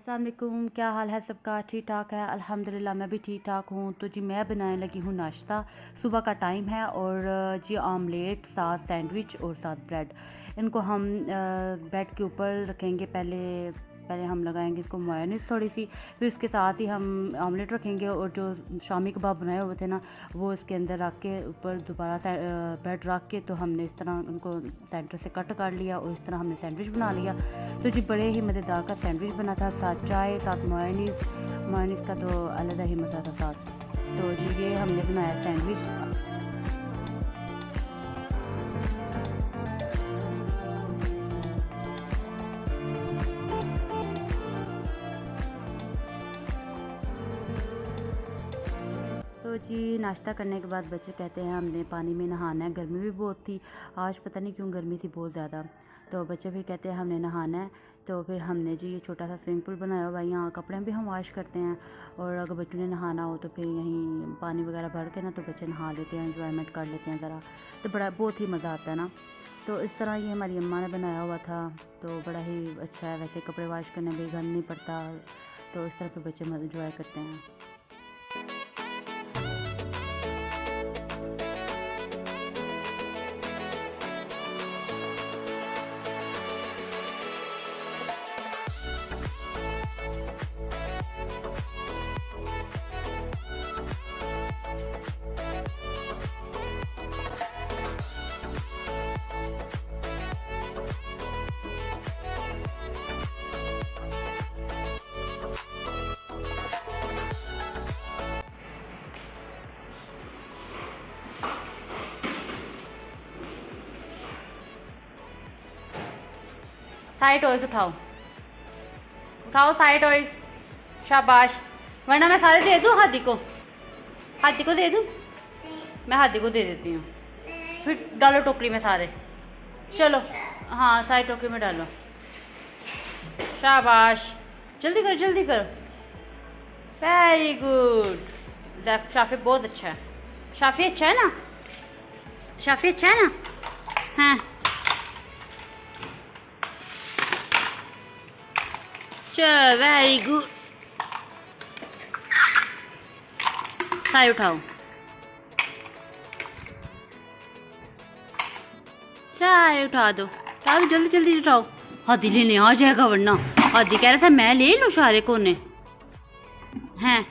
अस्सलाम वालेकुम, क्या हाल है सबका? ठीक ठाक है अल्हम्दुलिल्लाह, मैं भी ठीक ठाक हूँ। तो जी मैं बनाने लगी हूँ नाश्ता। सुबह का टाइम है और जी आमलेट साथ सैंडविच और साथ ब्रेड। इनको हम ब्रेड के ऊपर रखेंगे। पहले हम लगाएंगे इसको मेयोनीज़ थोड़ी सी, फिर उसके साथ ही हम आमलेट रखेंगे और जो शामी कबाब बनाए हुए थे ना वो इसके अंदर रख के ऊपर दोबारा ब्रेड रख के तो हमने इस तरह उनको सेंटर से कट कर लिया और इस तरह हमने सैंडविच बना लिया। तो जी बड़े ही मज़ेदार का सैंडविच बना था, साथ चाय साथ मेयोनीज़ का तो अलग ही मज़ा था साथ। तो जी ये हमने बनाया सैंडविच। तो जी नाश्ता करने के बाद बच्चे कहते हैं हमने पानी में नहाना है। गर्मी भी बहुत थी आज, पता नहीं क्यों गर्मी थी बहुत ज़्यादा। तो बच्चे फिर कहते हैं हमने नहाना है। तो फिर हमने जी ये छोटा सा स्विमिंग पूल बनाया हुआ है, यहाँ कपड़े भी हम वॉश करते हैं और अगर बच्चों ने नहाना हो तो फिर यहीं पानी वगैरह भर के ना तो बच्चे नहा लेते हैं, एंजॉयमेंट कर लेते हैं ज़रा। तो बड़ा बहुत ही मज़ा आता है ना। तो इस तरह ये हमारी अम्मा ने बनाया हुआ था, तो बड़ा ही अच्छा है। वैसे कपड़े वॉश करने में गंद नहीं पड़ता, तो इस तरह फिर बच्चे एंजॉय करते हैं। साइड टॉयज उठाओ साइड टॉयज, शाबाश। वरना मैं सारे दे दूँ हाथी को दे दूँ। मैं हाथी को दे देती हूँ, फिर डालो टोकरी में सारे। चलो हाँ साइड टोकरी में डालो, शाबाश। जल्दी करो। वेरी गुड शाफी, बहुत अच्छा है। शाफी अच्छा है ना? हाँ चल वेरी गुड। साइड उठाओ, साइड उठा दो जल्दी उठाओ। हाथी लेने आ जाएगा, वरना हाथी कह रहा था मैं ले लूँ सारे कोने हैं।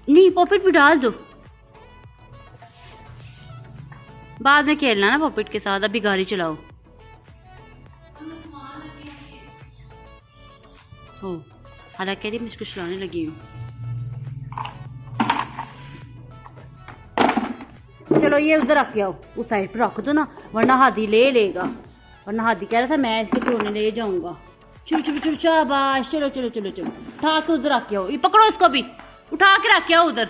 नहीं पॉपिट भी डाल दो, बाद में खेलना ना पॉपिट के साथ, अभी गाड़ी चलाओ। हो हालांकि मैं इसको चलाने लगी हूँ। चलो ये उधर रख के आओ, उस साइड पर रख दो ना, वरना हाथी ले लेगा। वरना हाथी कह रहा था मैं इसके खिलौने ले जाऊंगा। चलो शाबाश, चलो उठा के उधर रख के आओ। ये पकड़ो, इसको भी उठा के रख के आओ उधर।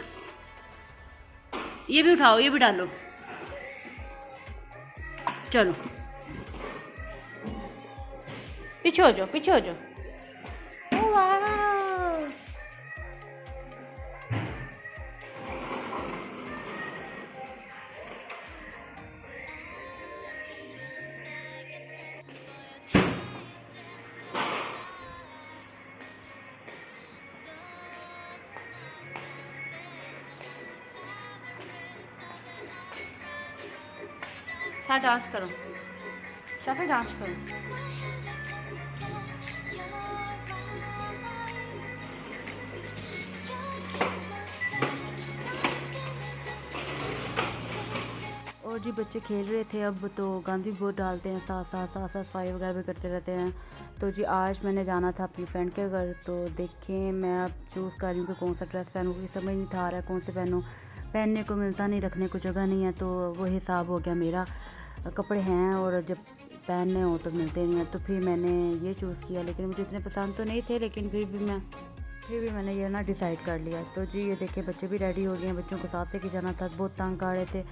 ये भी उठाओ, ये भी डालो। चलो पीछे हो जाओ। डांस करो शाफी, डांस करो। और जी बच्चे खेल रहे थे, अब तो गंद भी बहुत डालते हैं, साथ सफाई वगैरह भी करते रहते हैं। तो जी आज मैंने जाना था अपनी फ्रेंड के घर, तो देखें मैं अब चूज़ कर रही हूँ कि कौन सा ड्रेस पहनूँ, क्योंकि समझ नहीं था आ रहा है कौन से पहनूँ। पहनने को मिलता नहीं, रखने को जगह नहीं है, तो वो हिसाब हो गया मेरा। कपड़े हैं और जब पहनने हो तो मिलते नहीं हैं, तो फिर मैंने ये चूज़ किया। लेकिन मुझे इतने पसंद तो नहीं थे, लेकिन फिर भी मैंने ये ना डिसाइड कर लिया। तो जी ये देखें बच्चे भी रेडी हो गए हैं, बच्चों को साथ लेके जाना था, बहुत तंग कर रहे थे।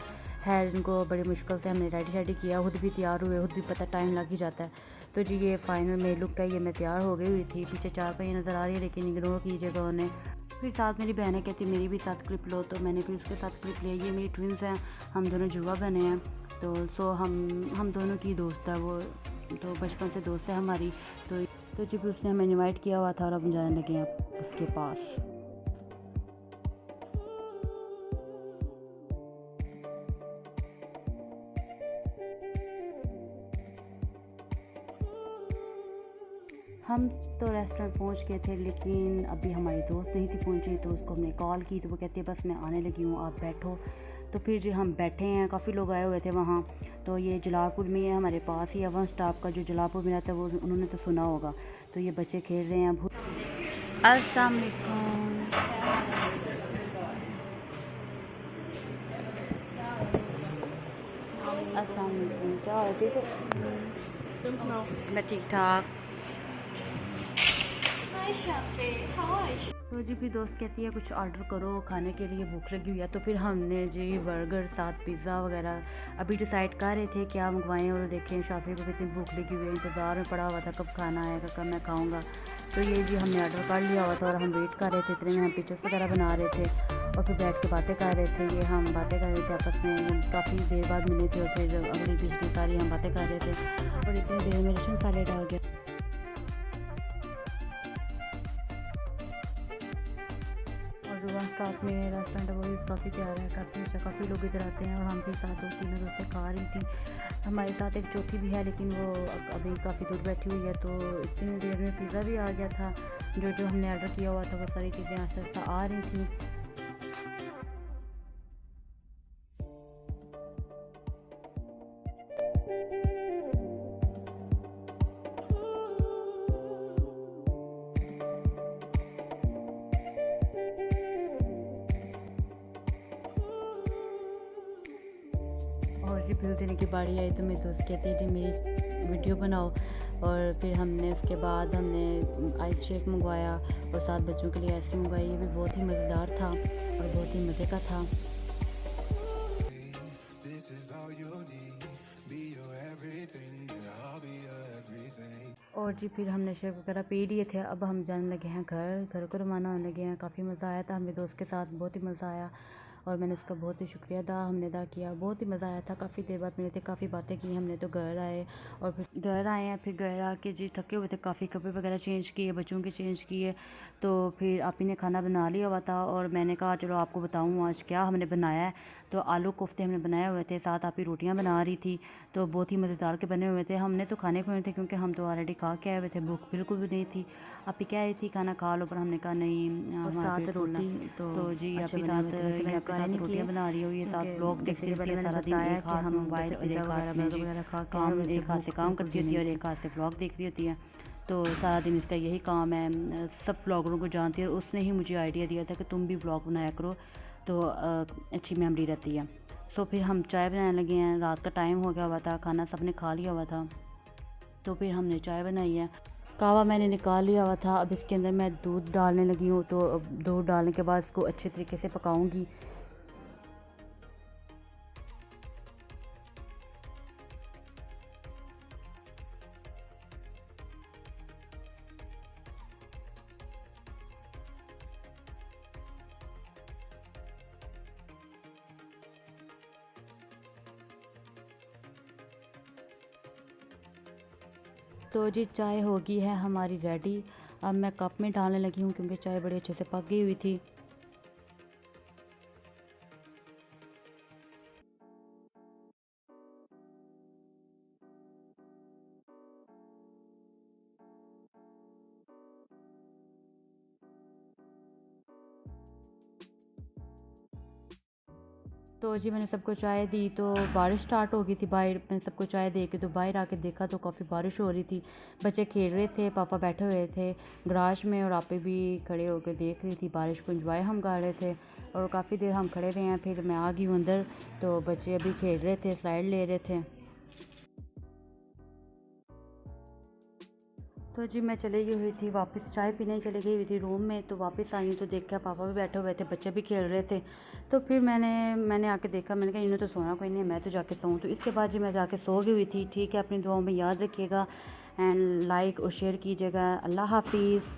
है इनको बड़ी मुश्किल से हमने रेडी किया, खुद भी तैयार हुए, खुद भी पता टाइम लग ही जाता है। तो जी ये फाइनल में लुक है, ये मैं तैयार हो गई हुई थी। पीछे 4 पहिए नज़र आ रही है, लेकिन इग्नोर कीजिएगा उन्हें। फिर साथ मेरी बहनें कहती मेरी भी साथ क्लिप लो, तो मैंने फिर उसके साथ क्लिप लिया। ये मेरी ट्विंस हैं, हम दोनों जुआ बने हैं। तो हम दोनों की दोस्त है वो, तो बचपन से दोस्त है हमारी। तो तो जी फिर उसने हमें इनवाइट किया हुआ था और अब हम जाने लगे हैं उसके पास। हम तो रेस्टोरेंट पहुंच गए थे, लेकिन अभी हमारी दोस्त नहीं थी पहुंची, तो उसको हमने कॉल की तो वो कहती है बस मैं आने लगी हूँ, आप बैठो। तो फिर हम बैठे हैं, काफ़ी लोग आए हुए थे वहाँ। तो ये जलालपुर में है, हमारे पास ही है वन स्टॉप का, जो जलालपुर में रहता है वो उन्होंने तो सुना होगा। तो ये बच्चे खेल रहे हैं। अस्सलाम वालेकुम। अस्सलाम वालेकुम, क्या हाल है? ठीक है, मैं ठीक ठाक। तो जी फिर दोस्त कहती है कुछ ऑर्डर करो, खाने के लिए भूख लगी हुई है। तो फिर हमने जी बर्गर साथ पिज़्ज़ा वगैरह अभी डिसाइड कर रहे थे क्या मंगवाएं। और देखें शाफी को कितनी भूख लगी हुई है, इंतज़ार में पड़ा हुआ था कब खाना आएगा, कब मैं खाऊंगा। तो ये जी हमने ऑर्डर कर लिया हुआ था और हम वेट कर रहे थे। इतने में हम पिक्चर्स वगैरह बना रहे थे और फिर बैठ के बातें कर रहे थे। ये हम बातें कर रहे थे आपस में, काफ़ी देर बाद मिले थे और फिर अगली पिछली सारी हम बातें कर रहे थे और इतनी देर में रशन साले आ गया। और जो वन स्टॉप में रेस्टोरेंट है वो भी काफ़ी प्यारा है, काफ़ी अच्छा, काफ़ी लोग इधर आते हैं। और हम भी साथ 2-3 दोस्तें खा रही थी, हमारे साथ एक चौथी भी है लेकिन वो अभी काफ़ी दूर बैठी हुई है। तो इतनी देर में पिज़्ज़ा भी आ गया था, जो हमने ऑर्डर किया हुआ था वो सारी चीज़ें आस्ते आस्ते आ रही थी। और जी बिल देने की बारी आई तो मेरी दोस्त कहती है जी मेरी वीडियो बनाओ। और फिर हमने उसके बाद हमने आइस शेक मंगवाया और साथ बच्चों के लिए आइसक्रीम मंगवाई। ये भी बहुत ही मज़ेदार था और बहुत ही मज़े का था। और जी फिर हमने शेक वगैरह पी लिए थे, अब हम जाने लगे हैं घर को रवाना होने लगे हैं। काफ़ी मज़ा आया था, हमें दोस्त के साथ बहुत ही मज़ा आया और मैंने उसका बहुत ही शुक्रिया हमने अदा किया। बहुत ही मज़ा आया था, काफ़ी देर बाद मिले थे, काफ़ी बातें की हमने। तो घर आए और फिर घर आए हैं, फिर घर आके जी थके हुए थे, काफ़ी कपड़े वगैरह चेंज किए, बच्चों के चेंज किए। तो फिर आप ही ने खाना बना लिया हुआ था और मैंने कहा चलो आपको बताऊँ आज क्या हमने बनाया है। तो आलू कोफ्ते हमने बनाए हुए थे, साथ आप ही रोटियाँ बना रही थी। तो बहुत ही मज़ेदार के बने हुए थे। हमने तो खाने को थे क्योंकि हम तो ऑलरेडी खा के आए हुए थे, भूख बिल्कुल भी नहीं थी। आप ही कह रही थी खाना खा लो, पर हमने कहा नहीं, और साथ रोटी तो जी आपके साथ रोटियाँ बना रही हो, ये साथ ब्लॉग देखते रहती है सारा दिन, एक हाथ मोबाइल और एक हाथ में जी काम, एक हाथ से काम करती होती है और एक हाथ से ब्लॉग देख रही होती है। तो सारा दिन इसका यही काम है, सब ब्लॉगरों को जानती है। उसने ही मुझे आइडिया दिया था कि तुम भी ब्लॉग बनाया करो तो अच्छी मेमोरी रहती है। तो फिर हम चाय बनाने लगे हैं, रात का टाइम हो गया हुआ था, खाना सबने खा लिया हुआ था। तो फिर हमने चाय बनाई है, कहवा मैंने निकाल लिया हुआ था। अब इसके अंदर मैं दूध डालने लगी हूँ। तो दूध डालने के बाद इसको अच्छे तरीके से पकाऊंगी। तो जी चाय होगी है हमारी रेडी। अब मैं कप में डालने लगी हूँ क्योंकि चाय बड़ी अच्छे से पक गई हुई थी। तो जी मैंने सबको चाय दी तो बारिश स्टार्ट हो गई थी बाहर। मैंने सबको चाय दे के तो बाहर आके देखा तो काफ़ी बारिश हो रही थी। बच्चे खेल रहे थे, पापा बैठे हुए थे गराज में और आपे भी खड़े होकर देख रही थी बारिश को, एंजॉय हम कर रहे थे। और काफ़ी देर हम खड़े रहे हैं, फिर मैं आ गई हूँ अंदर। तो बच्चे अभी खेल रहे थे, स्लाइड ले रहे थे। तो जी मैं चली गई हुई थी वापस, चाय पीने चली गई हुई थी रूम में। तो वापस आई हूँ तो देखा पापा भी बैठे हुए थे, बच्चे भी खेल रहे थे। तो फिर मैंने आके देखा, मैंने कहा इन्हें तो सोना कोई नहीं है, मैं तो जाके सोऊं। तो इसके बाद जी मैं जाके सो गई हुई थी। ठीक है, अपनी दुआओं में याद रखिएगा एंड लाइक और शेयर कीजिएगा। अल्लाह हाफिज़।